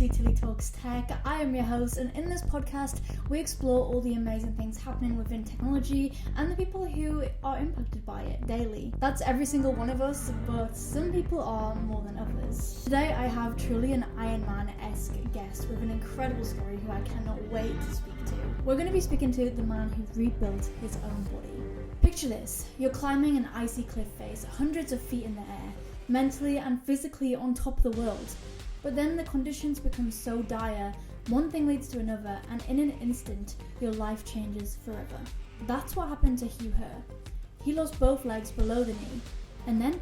to Tilly Talks Tech. I am your host, and in this podcast we explore all the amazing things happening within technology and the people who are impacted by it daily. That's every single one of us, but some people are more than others. Today I have truly an Iron Man-esque guest with an incredible story who I cannot wait to speak to. We're going to be speaking to the man who rebuilt his own body. Picture this, you're climbing an icy cliff face, hundreds of feet in the air, mentally and physically on top of the world. But then the conditions become so dire, one thing leads to another, and in an instant, your life changes forever. That's what happened to Hugh Herr. He lost both legs below the knee, and then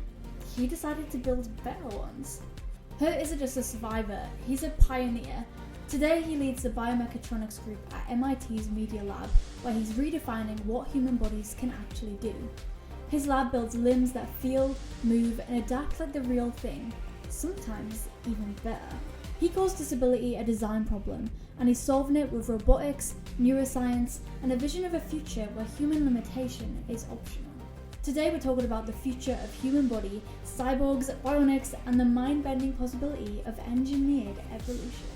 he decided to build better ones. Herr isn't just a survivor, he's a pioneer. Today he leads the Biomechatronics group at MIT's Media Lab, where he's redefining what human bodies can actually do. His lab builds limbs that feel, move, and adapt like the real thing. Sometimes even better. He calls disability a design problem, and he's solving it with robotics, neuroscience, and a vision of a future where human limitation is optional. Today we're talking about the future of human body, cyborgs, bionics, and the mind-bending possibility of engineered evolution.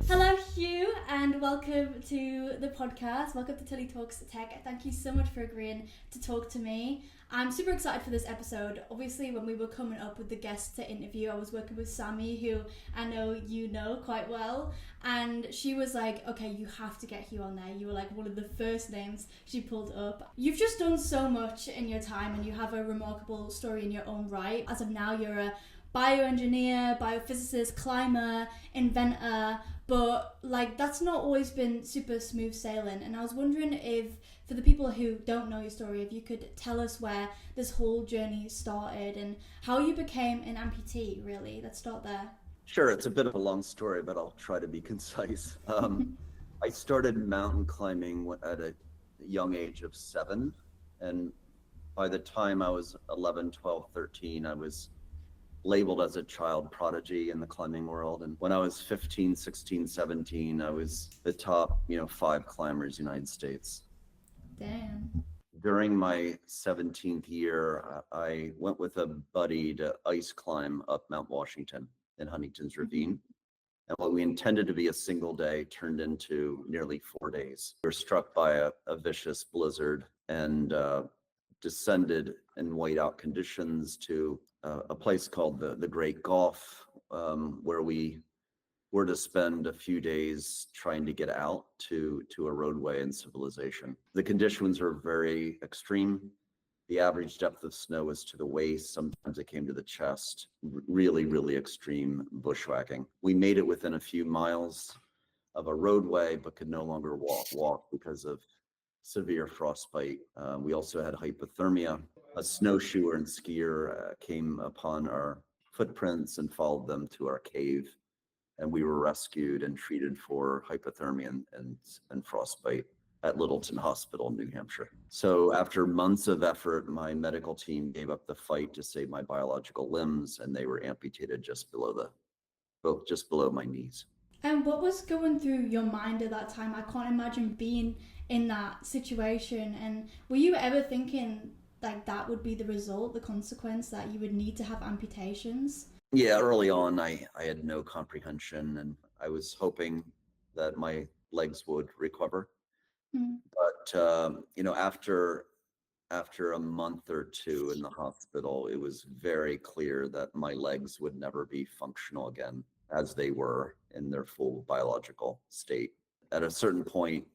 Hello Hugh, and welcome to the podcast. Welcome to Tilly Talks Tech. Thank you so much for agreeing to talk to me. I'm super excited for this episode. Obviously, when we were coming up with the guests to interview, I was working with Sammy, who I know you know quite well, and she was like, okay, you have to get Hugh on there. You were like one of the first names she pulled up. You've just done so much in your time, and you have a remarkable story in your own right. As of now, you're a bioengineer, biophysicist, climber, inventor, but like that's not always been super smooth sailing. And I was wondering if, for the people who don't know your story, if you could tell us where this whole journey started and how you became an amputee, really. Let's start there. Sure, it's a bit of a long story, but I'll try to be concise. I started mountain climbing at a young age of 7, and by the time I was 11, 12, 13, I was labeled as a child prodigy in the climbing world. And when I was 15, 16, 17, I was the top, 5 climbers in the United States. Damn. During my 17th year, I went with a buddy to ice climb up Mount Washington in Huntington's Ravine. And what we intended to be a single day turned into nearly 4 days. We were struck by a vicious blizzard and descended in whiteout conditions to a place called the Great Gulf, where we were to spend a few days trying to get out to a roadway and civilization. The conditions were very extreme. The average depth of snow was to the waist. Sometimes it came to the chest. Really, really extreme bushwhacking. We made it within a few miles of a roadway, but could no longer walk because of severe frostbite. We also had hypothermia. A snowshoer and skier came upon our footprints and followed them to our cave, and we were rescued and treated for hypothermia and frostbite at Littleton Hospital in New Hampshire. So after months of effort, my medical team gave up the fight to save my biological limbs, and they were amputated just below my knees. And what was going through your mind at that time? I can't imagine being in that situation. And were you ever thinking like that would be the result, the consequence, that you would need to have amputations? Yeah, early on, I had no comprehension, and I was hoping that my legs would recover. But after a month or two in the hospital, it was very clear that my legs would never be functional again as they were in their full biological state. At a certain point,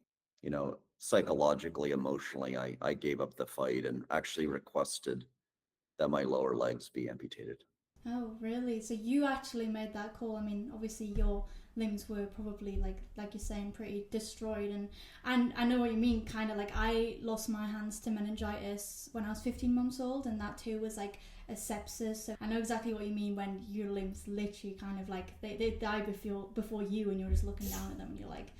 psychologically, emotionally, I gave up the fight and actually requested that my lower legs be amputated. Oh, really? So you actually made that call. I mean, obviously your limbs were probably like you're saying, pretty destroyed, and I know what you mean. Kind of like I lost my hands to meningitis when I was 15 months old, and that too was like a sepsis. So I know exactly what you mean when your limbs literally kind of like they die before you, and you're just looking down at them, and you're like,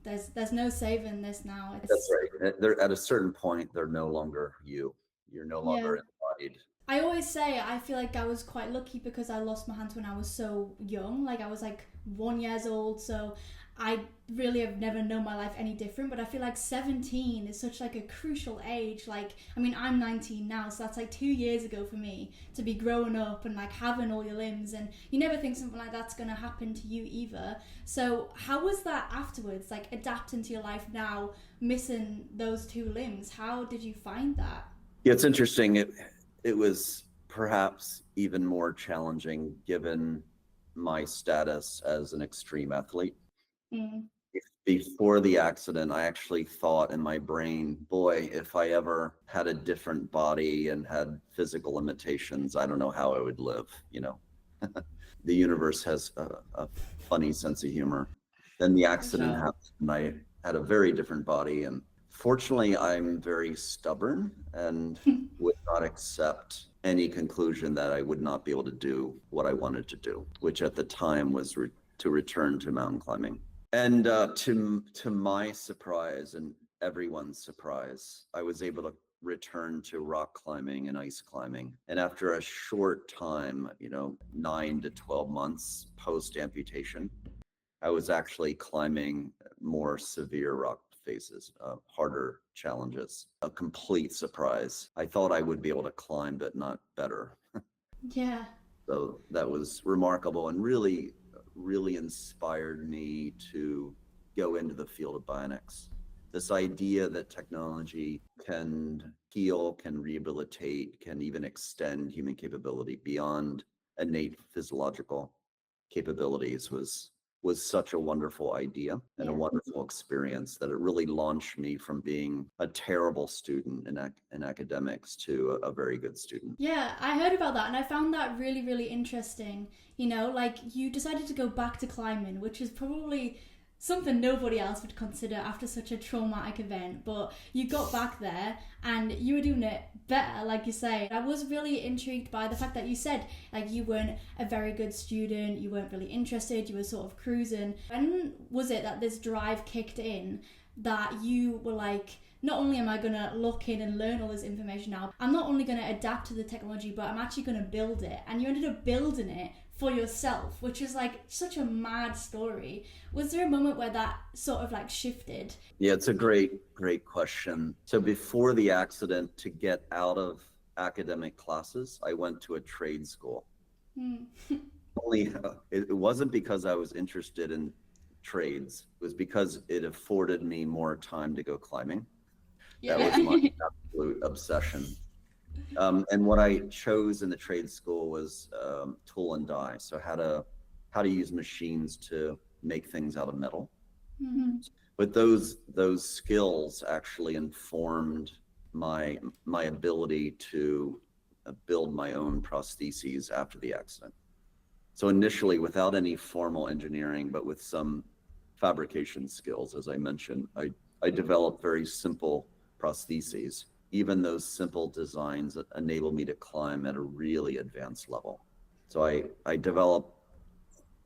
there's no saving this now. That's right. They're at a certain point, they're no longer you. You're no longer embodied. I always say I feel like I was quite lucky because I lost my hands when I was so young. Like I was like 1 year old, so I really have never known my life any different, but I feel like 17 is such like a crucial age. Like, I mean, I'm 19 now, so that's like 2 years ago for me to be growing up and like having all your limbs, and you never think something like that's going to happen to you either. So how was that afterwards, like adapting to your life now, missing those 2 limbs? How did you find that? Yeah, it's interesting. It was perhaps even more challenging given my status as an extreme athlete. Mm. Before the accident, I actually thought in my brain, boy, if I ever had a different body and had physical limitations, I don't know how I would live, you know. The universe has a funny sense of humor. Then the accident Yeah. happened and I had a very different body. And fortunately, I'm very stubborn and would not accept any conclusion that I would not be able to do what I wanted to do, which at the time was to return to mountain climbing. And to my surprise and everyone's surprise, I was able to return to rock climbing and ice climbing. And after a short time, 9 to 12 months post amputation, I was actually climbing more severe rock faces, harder challenges. A complete surprise. I thought I would be able to climb, but not better. Yeah. So that was remarkable and really inspired me to go into the field of bionics. This idea that technology can heal, can rehabilitate, can even extend human capability beyond innate physiological capabilities was such a wonderful idea and a Yeah. wonderful experience that it really launched me from being a terrible student in academics to a very good student. Yeah, I heard about that and I found that really, really interesting. Like you decided to go back to climbing, which is probably something nobody else would consider after such a traumatic event, but you got back there and you were doing it better, like you say. I was really intrigued by the fact that you said like you weren't a very good student, you weren't really interested, you were sort of cruising. When was it that this drive kicked in that you were like, not only am I going to look in and learn all this information now, I'm not only going to adapt to the technology, but I'm actually going to build it. And you ended up building it for yourself, which is like such a mad story. Was there a moment where that sort of like shifted? Yeah, it's a great question. So before the accident, to get out of academic classes, I went to a trade school. Only it wasn't because I was interested in trades. It was because it afforded me more time to go climbing. Yeah. That was my absolute obsession. And what I chose in the trade school was tool and die. So how to use machines to make things out of metal. Mhm. But those skills actually informed my ability to build my own prostheses after the accident. So initially, without any formal engineering, but with some fabrication skills, as I mentioned, I developed very simple prostheses. Even those simple designs that enable me to climb at a really advanced level. So I developed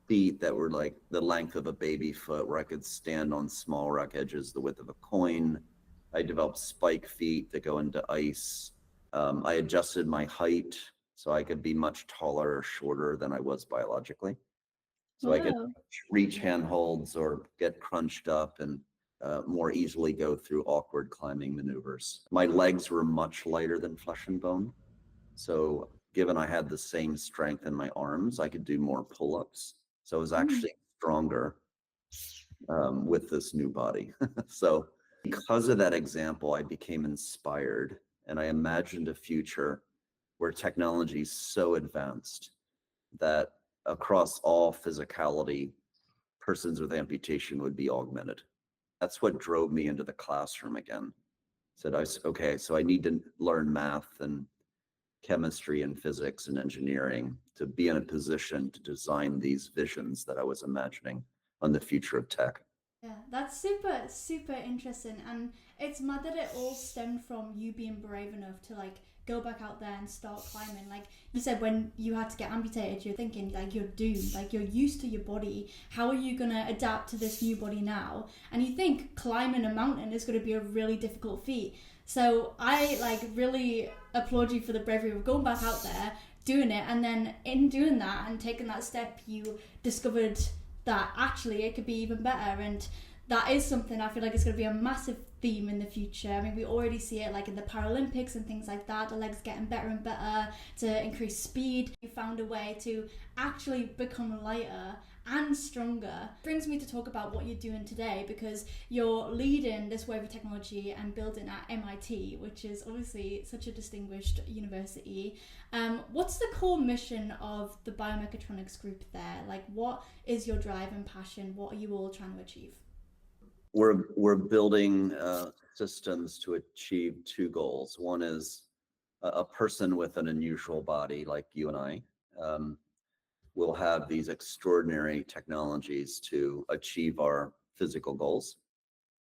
feet that were like the length of a baby foot, where I could stand on small rock edges the width of a coin. I developed spike feet that go into ice. I adjusted my height so I could be much taller or shorter than I was biologically. So I could Whoa. reach handholds or get crunched up and more easily go through awkward climbing maneuvers. My legs were much lighter than flesh and bone. So given I had the same strength in my arms, I could do more pull-ups. So I was actually stronger with this new body. So because of that example, I became inspired and I imagined a future where technology is so advanced that across all physicality, persons with amputation would be augmented. That's what drove me into the classroom again. Said, okay, so I need to learn math and chemistry and physics and engineering to be in a position to design these visions that I was imagining on the future of tech. Yeah, that's super, super interesting. And it's mad that it all stemmed from you being brave enough to like go back out there and start climbing. Like you said, when you had to get amputated, you're thinking like you're doomed, like you're used to your body. How are you gonna adapt to this new body now? And you think climbing a mountain is gonna be a really difficult feat. So I like really applaud you for the bravery of going back out there, doing it, and then in doing that and taking that step, you discovered that actually it could be even better. And that is something I feel like is going to be a massive theme in the future. I mean, we already see it like in the Paralympics and things like that. The legs getting better and better to increase speed. You found a way to actually become lighter and stronger. Brings me to talk about what you're doing today, because you're leading this wave of technology and building at MIT, which is obviously such a distinguished university. What's the core mission of the Biomechatronics group there? Like, what is your drive and passion? What are you all trying to achieve? We're building systems to achieve two goals. One is a person with an unusual body like you and I will have these extraordinary technologies to achieve our physical goals.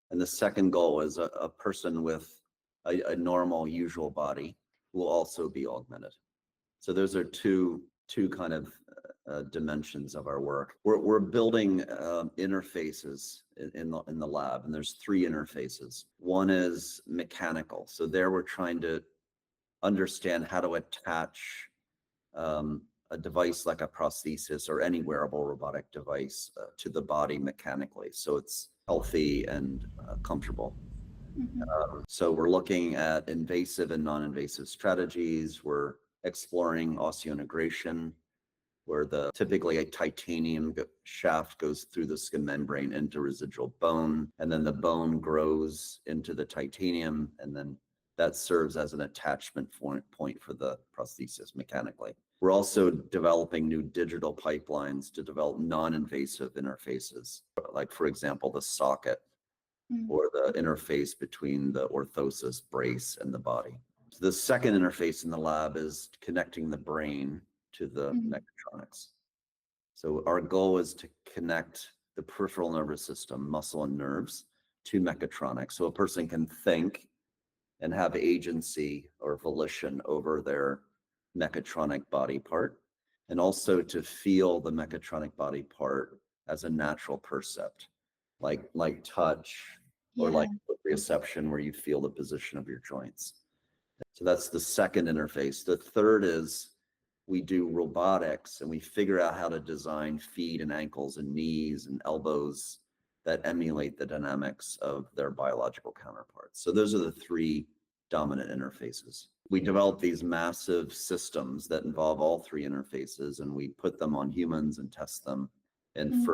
And the second goal is a person with a normal, usual body will also be augmented. So those are two kind of dimensions of our work. We're building interfaces in the lab, and there's three interfaces. One is mechanical. So there we're trying to understand how to attach a device like a prosthesis or any wearable robotic device to the body mechanically, so it's healthy and comfortable. So we're looking at invasive and non-invasive strategies. We're exploring osseointegration, where typically a titanium shaft goes through the skin membrane into residual bone, and then the bone grows into the titanium, and then that serves as an attachment point for the prosthesis mechanically. We're also developing new digital pipelines to develop non-invasive interfaces, like, for example, the socket or the interface between the orthosis brace and the body. So the second interface in the lab is connecting the brain to the mechatronics. So our goal is to connect the peripheral nervous system, muscle and nerves, to mechatronics, so a person can think and have agency or volition over their mechatronic body part, and also to feel the mechatronic body part as a natural percept, like touch or like proprioception, where you feel the position of your joints. So that's the second interface. The third is we do robotics, and we figure out how to design feet and ankles and knees and elbows that emulate the dynamics of their biological counterparts. So those are the three dominant interfaces. We develop these massive systems that involve all three interfaces, and we put them on humans and test them in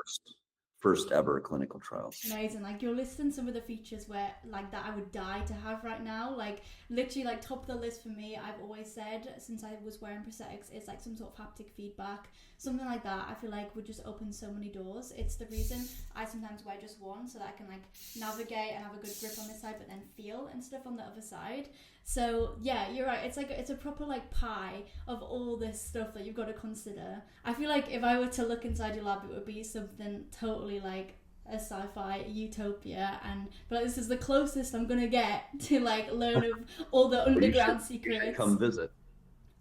first ever clinical trials. Amazing. Like, you're listing some of the features where like that I would die to have right now. Like, literally, like, top of the list for me, I've always said since I was wearing prosthetics, is like some sort of haptic feedback, something like that. I feel like would just open so many doors. It's the reason I sometimes wear just one, so that I can like navigate and have a good grip on this side, but then feel and stuff on the other side. So yeah, you're right. It's a proper like pie of all this stuff that you've got to consider. I feel like if I were to look inside your lab, it would be something totally like a sci-fi utopia, but this is the closest I'm gonna get to like learn of all the underground secrets. You should come visit.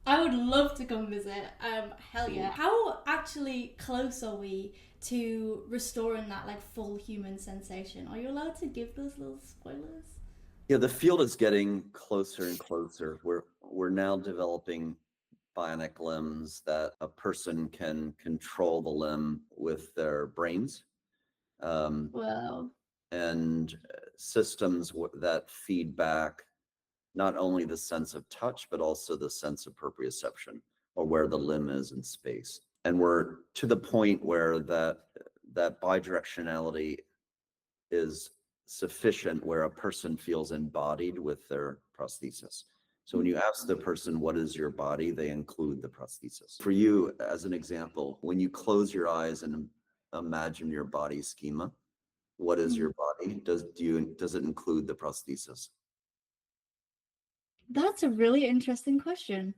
I would love to come visit. Hell yeah. How actually close are we to restoring that like full human sensation? Are you allowed to give those little spoilers? Yeah, the field is getting closer and closer. We're now developing bionic limbs that a person can control the limb with their brains. Wow. And systems that feed back not only the sense of touch, but also the sense of proprioception, or where the limb is in space. And we're to the point where that bidirectionality is sufficient, where a person feels embodied with their prosthesis. So when you ask the person, what is your body, they include the prosthesis. For you, as an example, when you close your eyes and imagine your body schema, what is your body? Does it include the prosthesis? That's a really interesting question.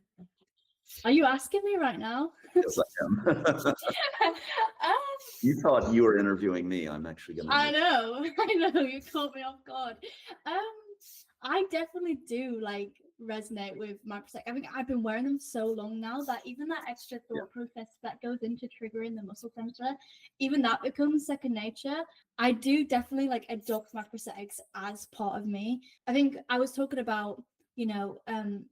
Are you asking me right now? Yes, I am. You thought you were interviewing me. I'm actually gonna. I know, you caught me off guard. I definitely do like resonate with my prosthetic. I think I've been wearing them so long now that even that extra thought process that goes into triggering the muscle sensor, even that becomes second nature. I do definitely like adopt my prosthetics as part of me. I think I was talking about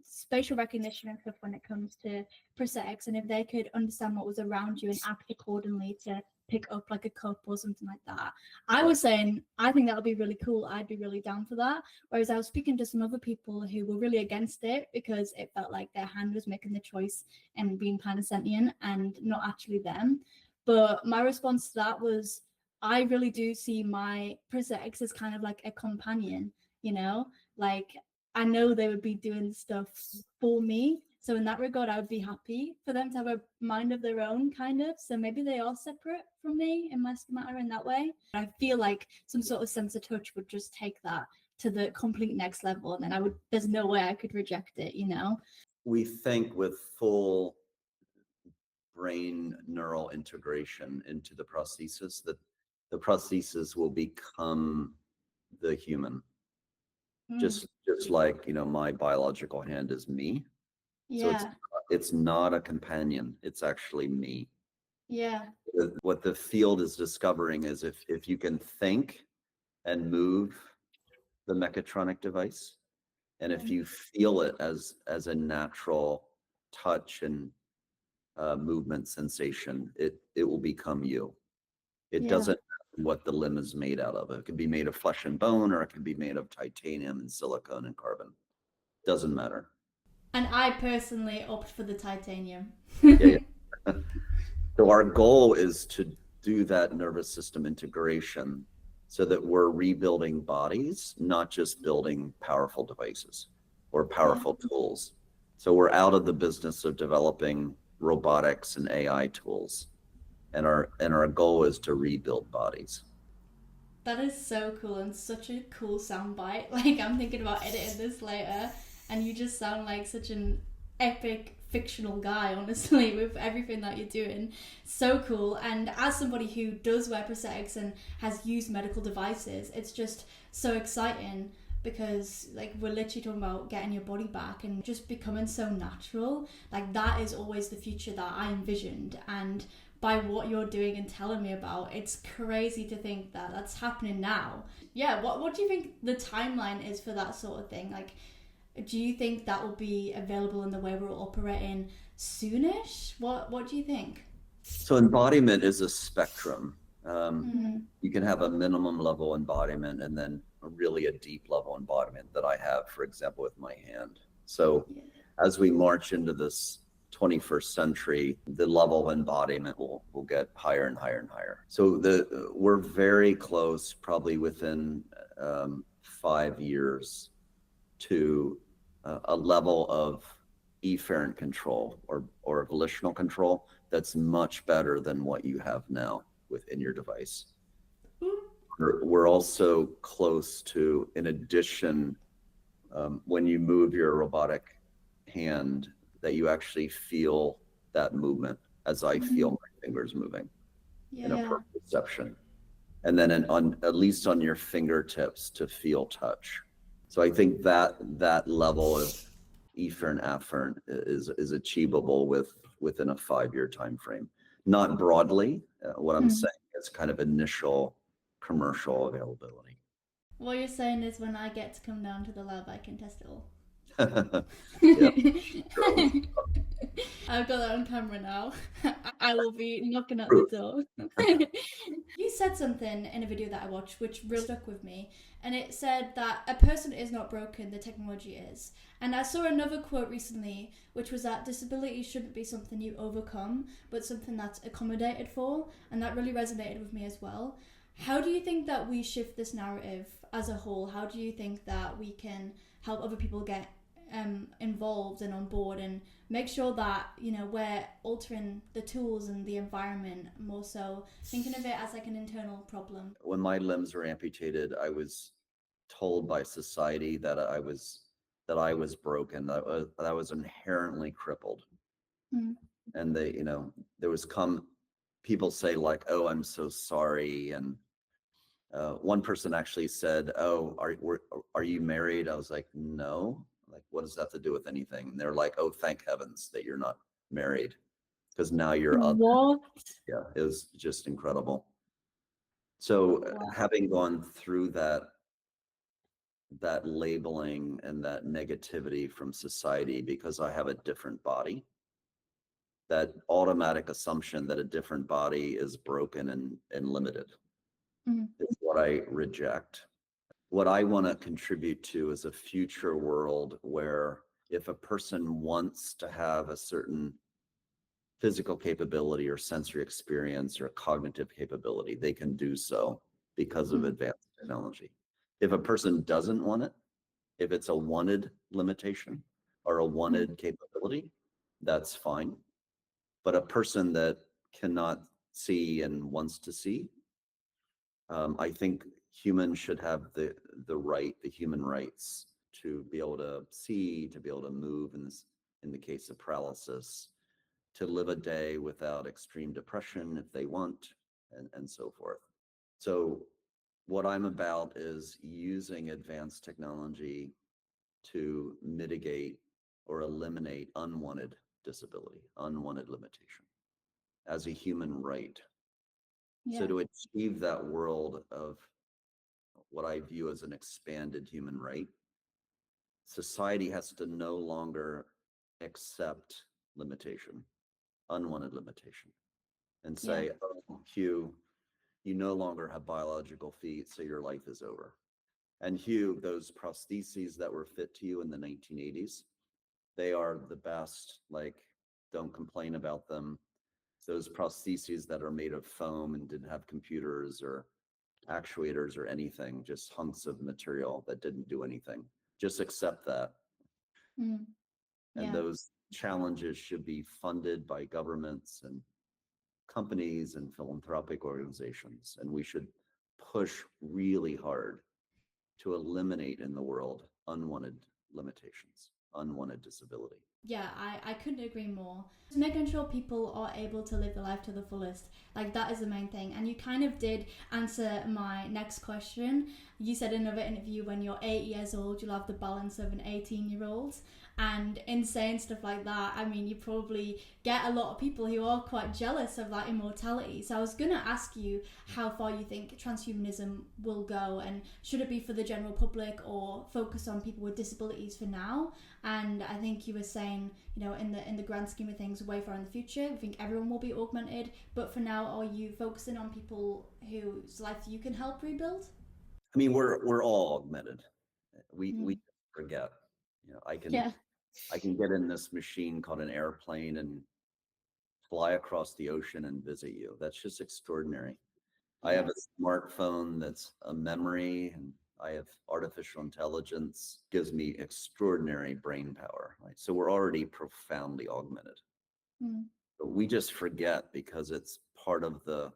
spatial recognition and stuff when it comes to prosthetics, and if they could understand what was around you and act accordingly to pick up like a cup or something like that. I was saying, I think that would be really cool. I'd be really down for that. Whereas I was speaking to some other people who were really against it because it felt like their hand was making the choice and being kind of sentient and not actually them. But my response to that was, I really do see my prosthetics as kind of like a companion, you know, like I know they would be doing stuff for me. So in that regard, I would be happy for them to have a mind of their own, kind of. So maybe they are separate from me in my schemata in that way. I feel like some sort of sense of touch would just take that to the complete next level, and then there's no way I could reject it, you know. We think with full brain neural integration into the prosthesis that the prosthesis will become the human. Just like, my biological hand is me. So Yeah, it's not a companion, it's actually me. yeah, What the field is discovering is if you can think and move the mechatronic device, and if you feel it as a natural touch and movement sensation, it will become you. It yeah. doesn't matter what the limb is made out of. It could be made of flesh and bone, or it could be made of titanium and silicone and carbon. Doesn't matter. And I personally opt for the titanium. Yeah, yeah. So our goal is to do that nervous system integration so that we're rebuilding bodies, not just building powerful devices or powerful tools. So we're out of the business of developing robotics and AI tools. And our goal is to rebuild bodies. That is so cool and such a cool soundbite. Like I'm thinking about editing this later, and you just sound like such an epic fictional guy, honestly, with everything that you're doing. So cool. And as somebody who does wear prosthetics and has used medical devices, it's just so exciting because like we're literally talking about getting your body back and just becoming so natural. Like that is always the future that I envisioned, and by what you're doing and telling me about, it's crazy to think that that's happening now. Yeah, what do you think the timeline is for that sort of thing? Like, do you think that will be available in the way we're operating soonish? What do you think? So embodiment is a spectrum. You can have a minimum level embodiment and then really a deep level embodiment that I have, for example, with my hand. So as we march into this 21st century, the level of embodiment will get higher and higher and higher. So we're very close, probably within 5 years, to a level of efferent control or volitional control that's much better than what you have now within your device. We're also close to, in addition, when you move your robotic hand, that you actually feel that movement as I feel my fingers moving in a perception. And then at least on your fingertips to feel touch. So I think that level of efferent afferent is achievable within a 5-year time frame. Not broadly. What I'm saying is kind of initial commercial availability. What you're saying is when I get to come down to the lab, I can test it all. Yeah, sure. I've got that on camera now. I will be knocking at the door. You said something in a video that I watched which really stuck with me, and it said that a person is not broken, the technology is. And I saw another quote recently which was that disability shouldn't be something you overcome, but something that's accommodated for, and that really resonated with me as well. How do you think that we shift this narrative as a whole? How do you think that we can help other people get involved and on board and make sure that we're altering the tools and the environment more so thinking of it as like an internal problem? When my limbs were amputated, I was told by society that I was broken, that I was inherently crippled. And there was people say like, "Oh, I'm so sorry," and one person actually said, "Oh, are you married?" I was like, "No." Like, what does that have to do with anything? And they're like, "Oh, thank heavens that you're not married, because now you're up." What? Yeah, it was just incredible. So Wow. having gone through that labeling and that negativity from society because I have a different body, that automatic assumption that a different body is broken and limited Mhm. is what I reject. What I want to contribute to is a future world where if a person wants to have a certain physical capability or sensory experience or cognitive capability, they can do so because of Mhm. advanced technology. If a person doesn't want it, if it's a wanted limitation or a Mhm. wanted capability, that's fine. But a person that cannot see and wants to see, I think humans should have the human rights to be able to see, to be able to move in the case of paralysis, to live a day without extreme depression if they want, and so forth. So what I'm about is using advanced technology to mitigate or eliminate unwanted disability, unwanted limitation as a human right. So Yeah. to achieve that world of what I view as an expanded human right, society has to no longer accept limitation, unwanted limitation, and Yeah. say, oh, Hugh, you no longer have biological feet, so your life is over. And Hugh, those prostheses that were fit to you in the 1980s, they are the best. Like, don't complain about them. Those prostheses that are made of foam and didn't have computers or actuators or anything, just hunks of material that didn't do anything. Just accept that. Mm. And Yeah. those challenges should be funded by governments and companies and philanthropic organizations. And we should push really hard to eliminate in the world unwanted limitations, unwanted disability. Yeah, I couldn't agree more. Just making sure people are able to live their life to the fullest, like that is the main thing. And you kind of did answer my next question. You said in another interview when you're 8 years old, you'll have the balance of an 18-year-old. And in saying stuff like that, I mean, you probably get a lot of people who are quite jealous of that immortality. So I was going to ask you how far you think transhumanism will go, and should it be for the general public or focus on people with disabilities for now? And I think you were saying, in the grand scheme of things, way far in the future, we think everyone will be augmented. But for now, are you focusing on people whose life you can help rebuild? I mean, we're all augmented. We Mm. forget. You know, Yeah. I can get in this machine called an airplane and fly across the ocean and visit you. That's just extraordinary. I have Yeah. a smartphone that's a memory, and I have artificial intelligence, gives me extraordinary brain power. Right? So we're already profoundly augmented. Mm. But we just forget because it's part of the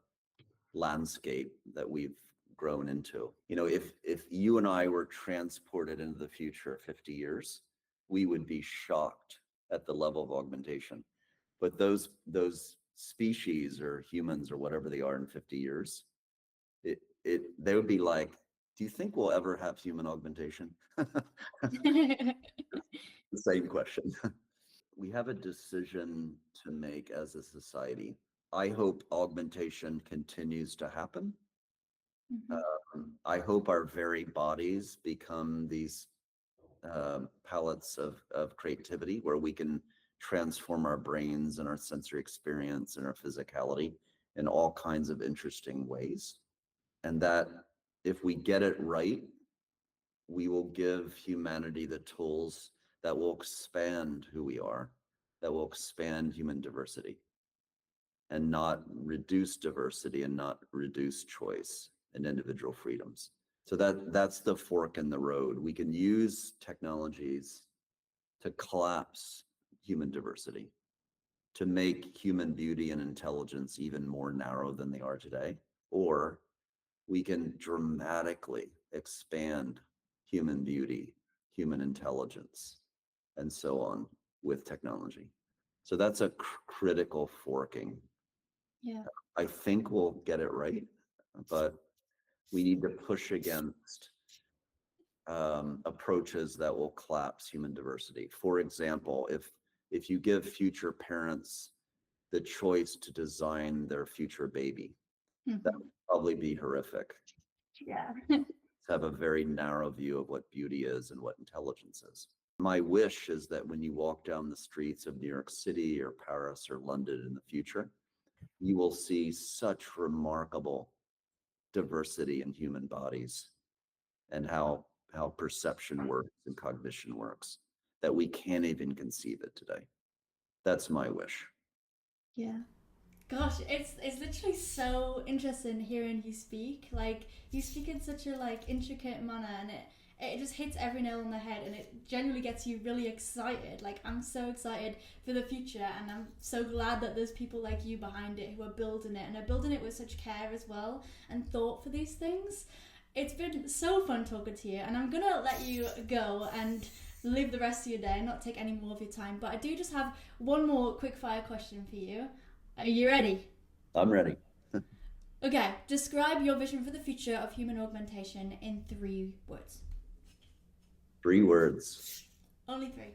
landscape that we've grown into. You know, if you and I were transported into the future 50 years, we would be shocked at the level of augmentation. But those species or humans or whatever they are in 50 years, they would be like, do you think we'll ever have human augmentation? The same question. We have a decision to make as a society. I hope augmentation continues to happen. Mhm. I hope our very bodies become these palettes of creativity where we can transform our brains and our sensory experience and our physicality in all kinds of interesting ways. And that if we get it right, we will give humanity the tools that will expand who we are, that will expand human diversity and not reduce diversity and not reduce choice and individual freedoms. So that's the fork in the road. We can use technologies to collapse human diversity, to make human beauty and intelligence even more narrow than they are today, or we can dramatically expand human beauty, human intelligence, and so on with technology. So that's a critical forking. Yeah. I think we'll get it right, but we need to push against approaches that will collapse human diversity. For example, if you give future parents the choice to design their future baby, that Mhm. would probably be horrific. Yeah. To have a very narrow view of what beauty is and what intelligence is. My wish is that when you walk down the streets of New York City or Paris or London in the future, you will see such remarkable diversity in human bodies and how perception works and cognition works that we can't even conceive it today. That's my wish. Yeah. Gosh, it's literally so interesting hearing you speak. Like, you speak in such a like intricate manner, and it just hits every nail on the head, and it genuinely gets you really excited. Like, I'm so excited for the future, and I'm so glad that there's people like you behind it who are building it, and are building it with such care as well, and thought for these things. It's been so fun talking to you, and I'm gonna let you go and live the rest of your day and not take any more of your time, but I do just have one more quick fire question for you. Are you ready? I'm ready. Okay, describe your vision for the future of human augmentation in 3 words. 3 words. Only 3.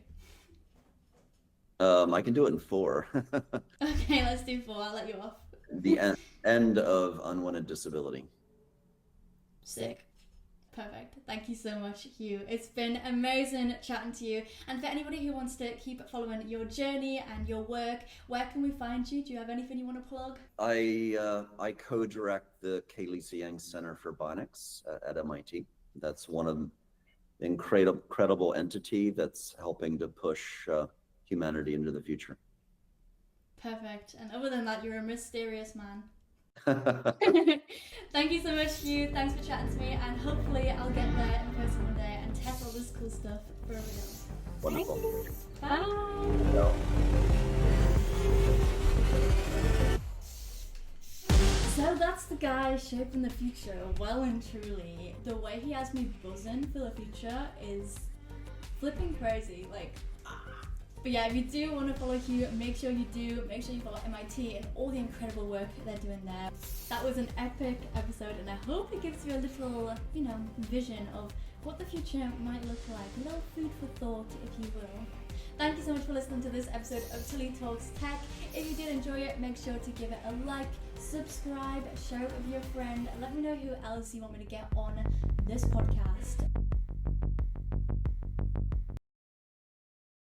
I can do it in 4. Okay, let's do 4. I'll let you off. The end of unwanted disability. Sick. Perfect. Thank you so much, Hugh. It's been amazing chatting to you. And for anybody who wants to keep following your journey and your work, where can we find you? Do you have anything you want to plug? I co-direct the Kaylee Yang Center for Bionics at MIT. That's one of the incredible entity that's helping to push humanity into the future. Perfect. And other than that, you're a mysterious man. Thank you so much, Hugh. Thanks for chatting to me, and hopefully I'll get there in person one day and test all this cool stuff for real. Wonderful. Bye. No. So that's the guy shaping the future, well and truly. The way he has me buzzing for the future is flipping crazy. Like, but yeah, if you do want to follow Hugh, make sure you do. Make sure you follow MIT and all the incredible work they're doing there. That was an epic episode, and I hope it gives you a little, vision of what the future might look like. A little food for thought, if you will. Thank you so much for listening to this episode of Tilly Talks Tech. If you did enjoy it, make sure to give it a like, subscribe, share it with your friend. Let me know who else you want me to get on this podcast.